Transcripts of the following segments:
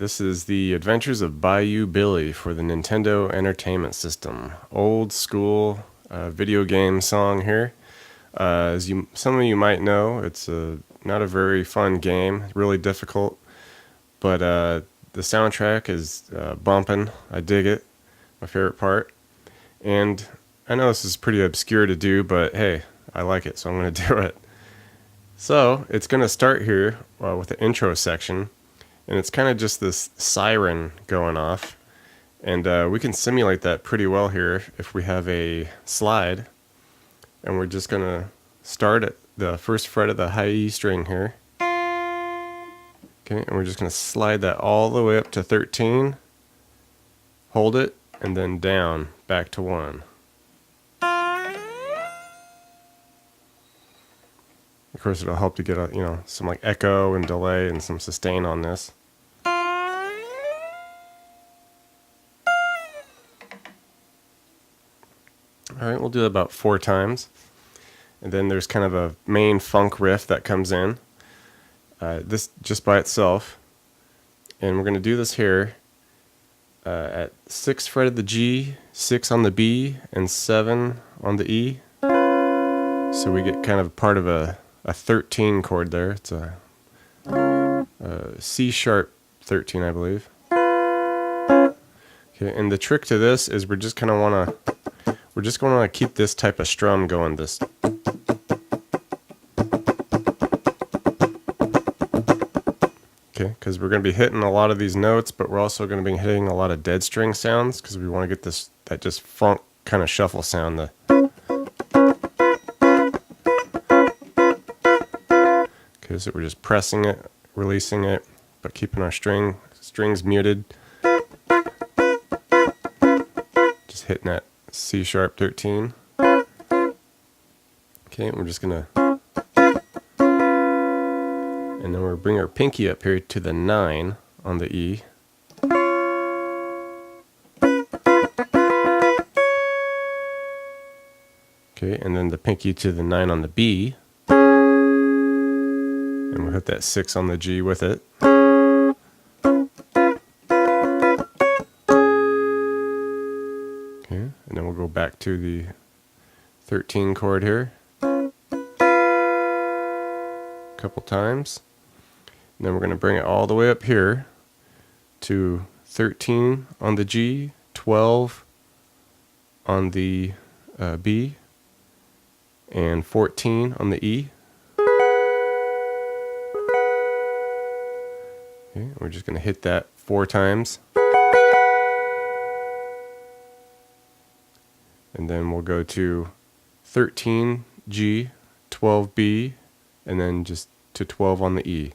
this is the Adventures of Bayou Billy for the Nintendo Entertainment System. Old school video game song here. Some of you might know, it's not a very fun game, really difficult, but the soundtrack is bumping. I dig it, my favorite part. And I know this is pretty obscure to do, but hey, I like it, so I'm going to do it. So it's going to start here with the intro section. And it's kind of just this siren going off. And we can simulate that pretty well here if we have a slide. And we're just going to start at the first fret of the high E string here. Okay, and we're just going to slide that all the way up to 13. Hold it, and then down, back to 1. Of course, it'll help to get some like echo and delay and some sustain on this. All right, we'll do it about 4 times. And then there's kind of a main funk riff that comes in. This just by itself. And we're going to do this here at 6th fret of the G, 6 on the B, and 7 on the E. So we get kind of part of a 13 chord there. It's a C sharp 13, I believe. Okay, and the trick to this is we're just going to keep this type of strum going. This. Okay, because we're going to be hitting a lot of these notes, but we're also going to be hitting a lot of dead string sounds because we want to get that just funk kind of shuffle sound. Okay, so we're just pressing it, releasing it, but keeping our strings muted. Just hitting that C sharp 13. Okay, and we're just gonna, and then we'll bring our pinky up here to the 9 on the E. Okay, and then the pinky to the 9 on the B. And we'll hit that 6 on the G with it. Okay, and then we'll go back to the 13 chord here. A couple times. And then we're going to bring it all the way up here to 13 on the G, 12 on the B, and 14 on the E. Okay, we're just going to hit that 4 times. And then we'll go to 13 G, 12 B, and then just to 12 on the E.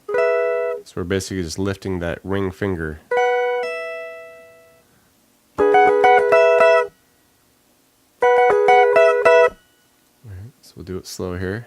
So we're basically just lifting that ring finger. Alright, so we'll do it slow here.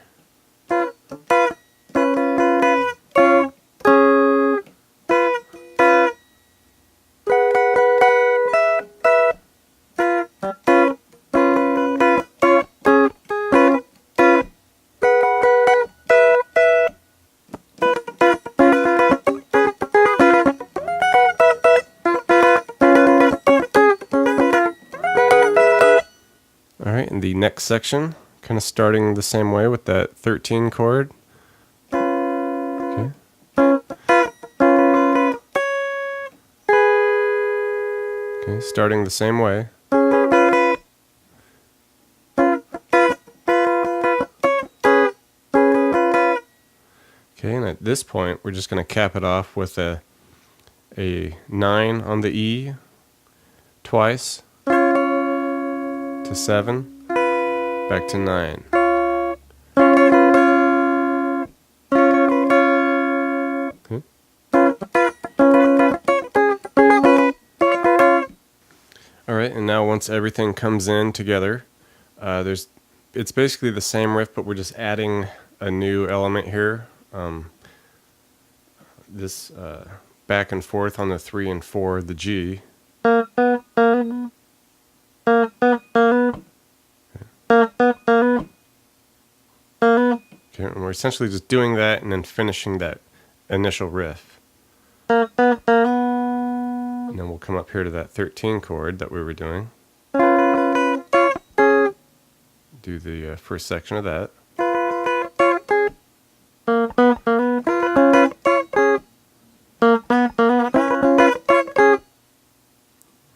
Alright, and the next section, kind of starting the same way with that 13 chord. Okay. Okay, starting the same way. Okay, and at this point, we're just going to cap it off with a 9 on the E twice. To 7, back to 9. Okay. Alright, and now once everything comes in together, it's basically the same riff, but we're just adding a new element here. This back and forth on the 3 and 4, the G. Okay, and we're essentially just doing that and then finishing that initial riff. Okay, And then we'll come up here to that 13 chord that we were doing. Do the first section of that.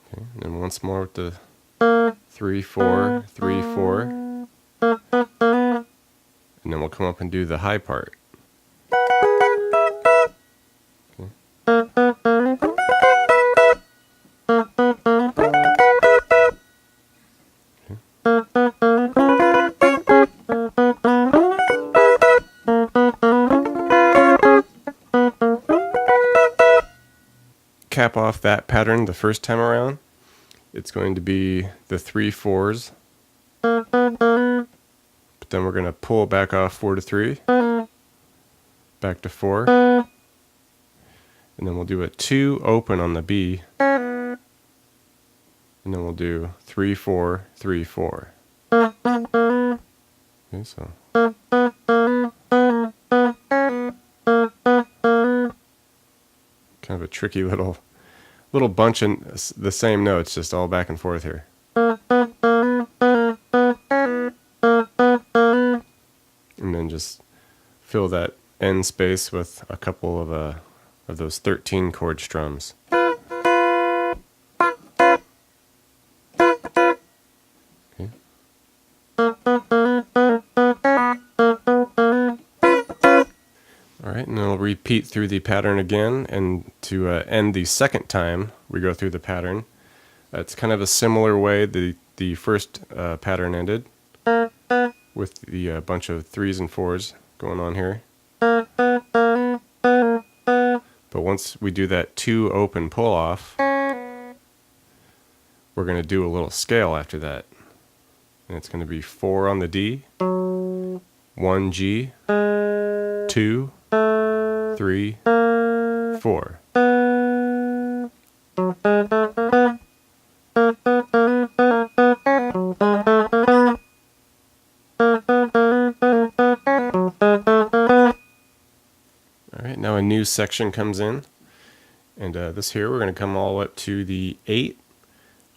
Okay, and then once more with the 3, 4, 3, 4. And then we'll come up and do the high part. Okay. Cap off that pattern the first time around. It's going to be the 3 4s, but then we're going to pull back off 4 to 3, back to 4, and then we'll do a 2 open on the B, and then we'll do 3 4 3 4. Okay, so kind of a tricky little bunch in the same notes, just all back and forth here. And then just fill that end space with a couple of those 13 chord strums. Okay. Alright, and then we'll repeat through the pattern again, and to end the second time we go through the pattern, it's kind of a similar way the first pattern ended, with the bunch of 3s and 4s going on here. But once we do that 2 open pull off, we're going to do a little scale after that. And it's going to be 4 on the D, 1 G, 2, 3, 4. Alright, now a new section comes in, and this here we're going to come all up to the 8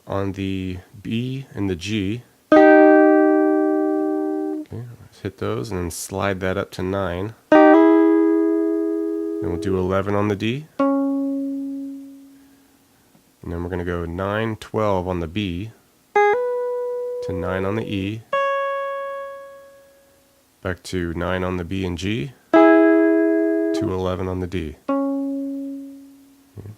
on the B and the G. Okay, let's hit those and then slide that up to 9. Then we'll do 11 on the D. And then we're going to go 9, 12 on the B to 9 on the E. Back to 9 on the B and G to 11 on the D. Okay.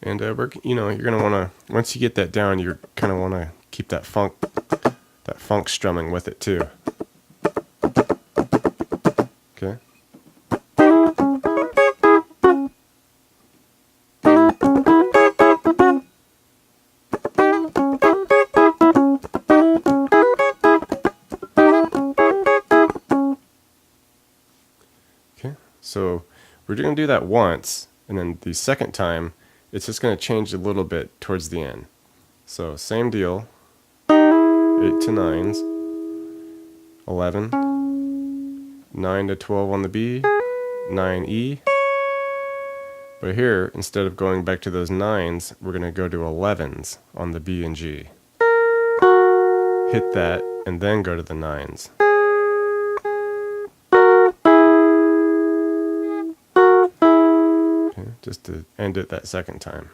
And you're gonna want to, once you get that down, you're kind of want to keep that funk strumming with it too. Okay. Okay. So we're going to do that once, and then the second time, it's just going to change a little bit towards the end. So same deal, 8 to 9s, 11, 9 to 12 on the B, 9 E. But here, instead of going back to those 9s, we're going to go to 11s on the B and G. Hit that, and then go to the 9s. Just to end it that second time.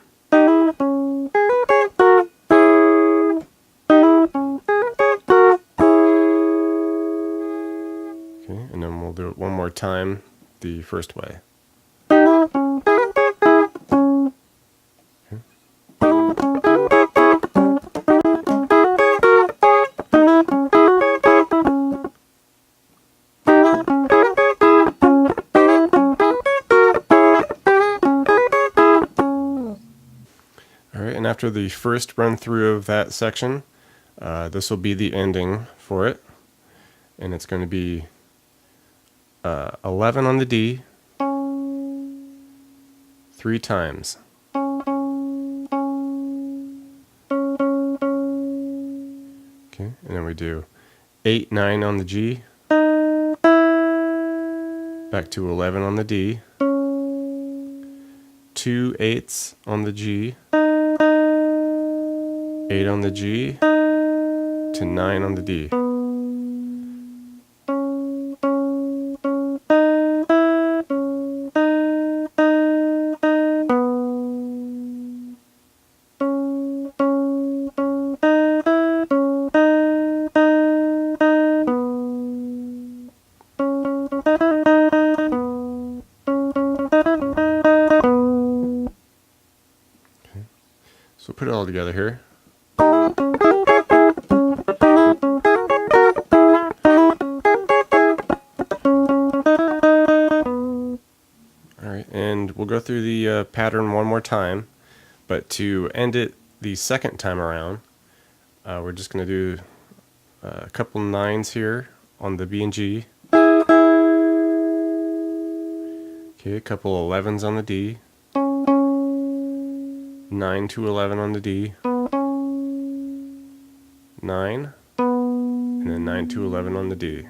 Okay, and then we'll do it one more time the first way. And after the first run through of that section, this will be the ending for it, and it's going to be 11 on the D 3 times, we do 8, 9 on the G, back to 11 on the D, 2 8s on the G, 8 on the G, to 9 on the D. So put it all together here. Alright, and we'll go through the pattern one more time, but to end it the second time around, we're just going to do a couple 9s here on the B and G. Okay, a couple 11s on the D. 9 to 11 on the D, 9, and then 9 to 11 on the D.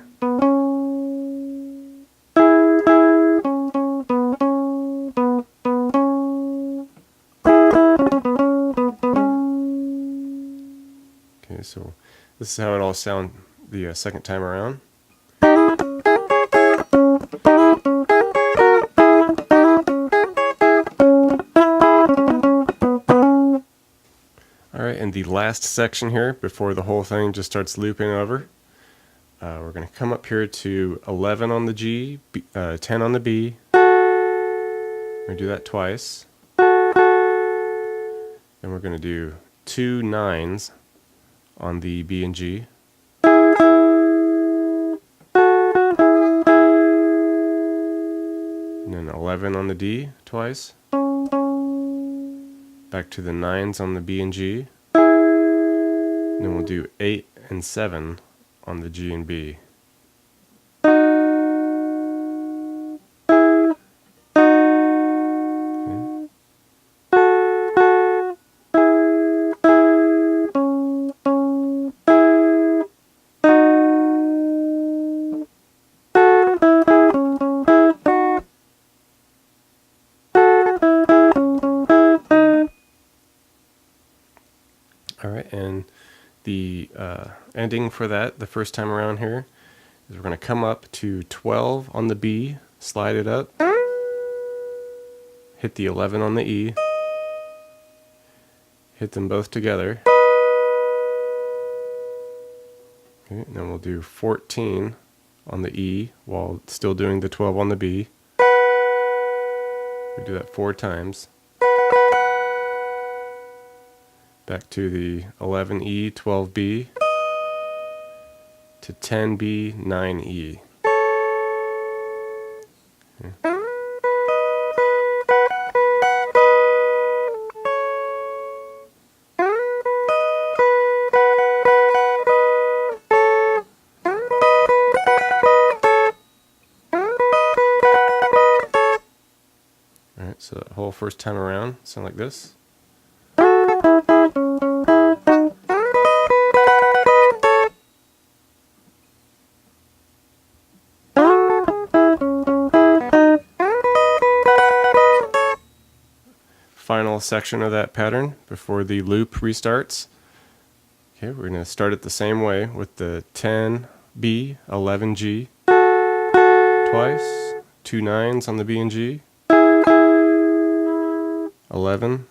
Okay, so this is how it all sounds the second time around. Alright, and the last section here, before the whole thing just starts looping over, we're going to come up here to 11 on the G, 10 on the B. We're going to do that twice. Then we're going to do 2 9s on the B and G. And then 11 on the D twice. Back to the 9s on the B and G. And then we'll do 8 and 7 on the G and B. Alright, and the ending for that, the first time around here, is we're going to come up to 12 on the B, slide it up, hit the 11 on the E, hit them both together, okay, and then we'll do 14 on the E while still doing the 12 on the B. We do that 4 times. Back to the 11E, 12B, to 10B, 9E. Okay. Alright, so that whole first time around sound like this. Final section of that pattern before the loop restarts. Okay, we're going to start it the same way with the 10B, 11G twice, 2 9s on the B and G, 11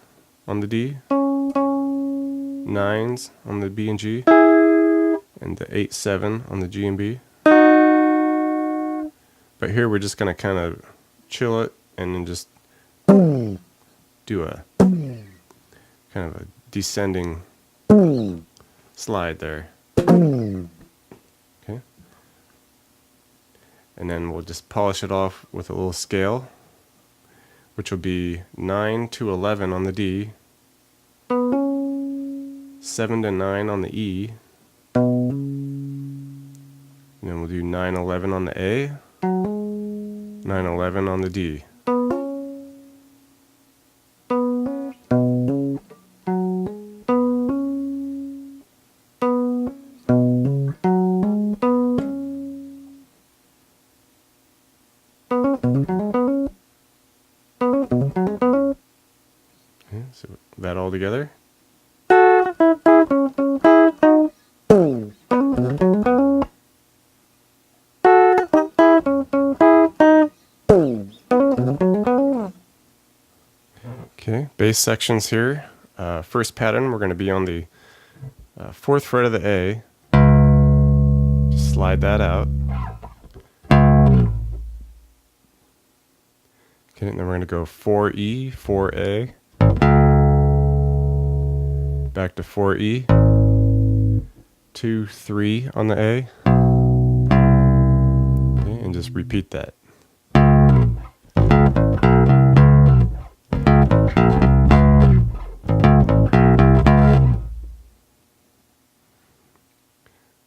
on the D, 9s on the B and G, and the 8 7 on the G and B. But here we're just going to kind of chill it and then just do a kind of a descending slide there. Okay. And then we'll just polish it off with a little scale, which will be 9 to 11 on the D, 7 to 9 on the E, and then we'll do 9 11 on the A, 9 11 on the D. So that all together. Okay, bass sections here. First pattern, we're going to be on the 4th fret of the A. Just slide that out. Okay, and then we're going to go 4E, 4A, back to 4E, 2, 3 on the A, okay, and just repeat that.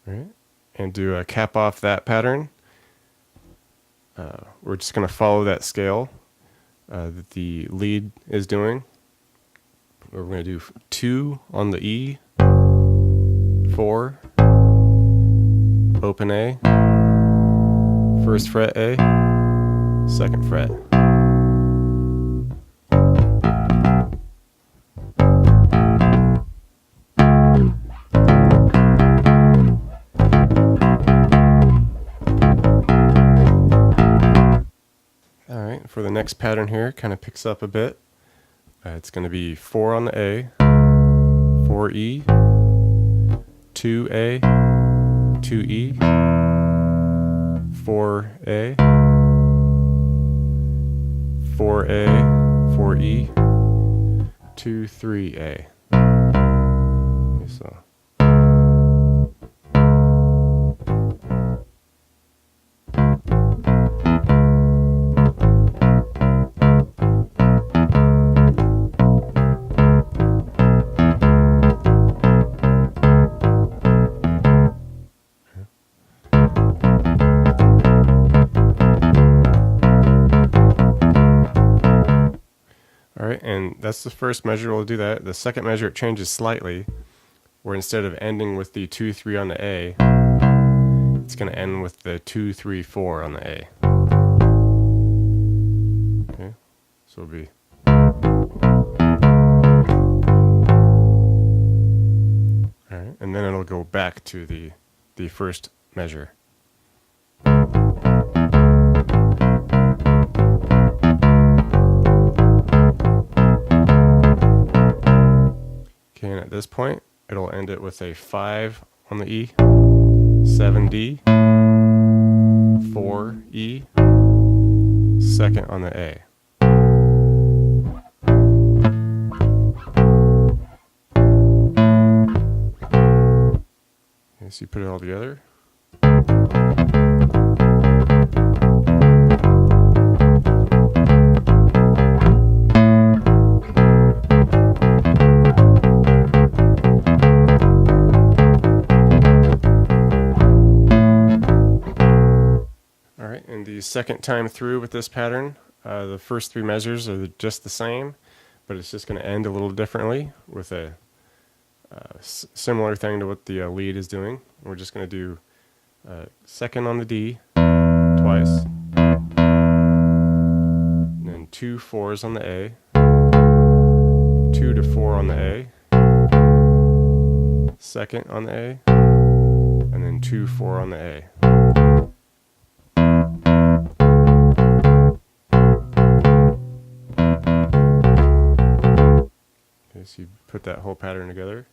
Alright, and do a cap off that pattern. We're just going to follow that scale that the lead is doing. We're going to do 2 on the E, 4, open A, 1st fret A, 2nd fret. Alright, for the next pattern here, kind of picks up a bit. It's going to be 4 on the A, 4E, 2A, 2E, 4A, 4A, 4E, 2, 3A. Okay, so. Alright, and that's the first measure. We'll do that. The second measure, it changes slightly, where instead of ending with the 2, 3 on the A, it's going to end with the 2, 3, 4 on the A. Okay, so it'll be. Alright, and then it'll go back to the first measure. Okay, and at this point, it'll end it with a 5 on the E, 7D, 4E, 2nd on the A. Okay, so you put it all together. And the second time through with this pattern, the first 3 measures are just the same, but it's just going to end a little differently with a similar thing to what the lead is doing. We're just going to do 2nd on the D twice, and then 2 4s on the A, 2 to 4 on the A, 2nd on the A, and then 2 4 on the A. So you put that whole pattern together.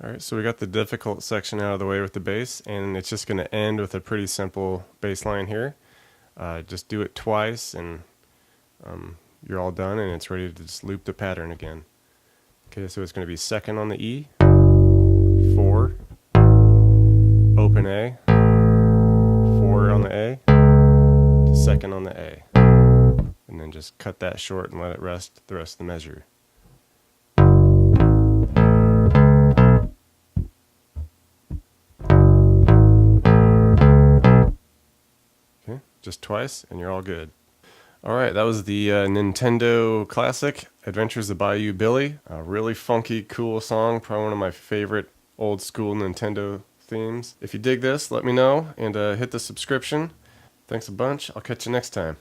Alright, so we got the difficult section out of the way with the bass, and it's just going to end with a pretty simple bass line here. Just do it twice, and you're all done, and it's ready to just loop the pattern again. Okay, so it's going to be 2nd on the E, 4, open A, 4 on the A, 2nd on the A, and then just cut that short and let it rest the rest of the measure. Okay, just twice and you're all good. Alright, that was the Nintendo classic, Adventures of Bayou Billy. A really funky, cool song, probably one of my favorite old school Nintendo themes. If you dig this, let me know, and hit the subscription. Thanks a bunch. I'll catch you next time.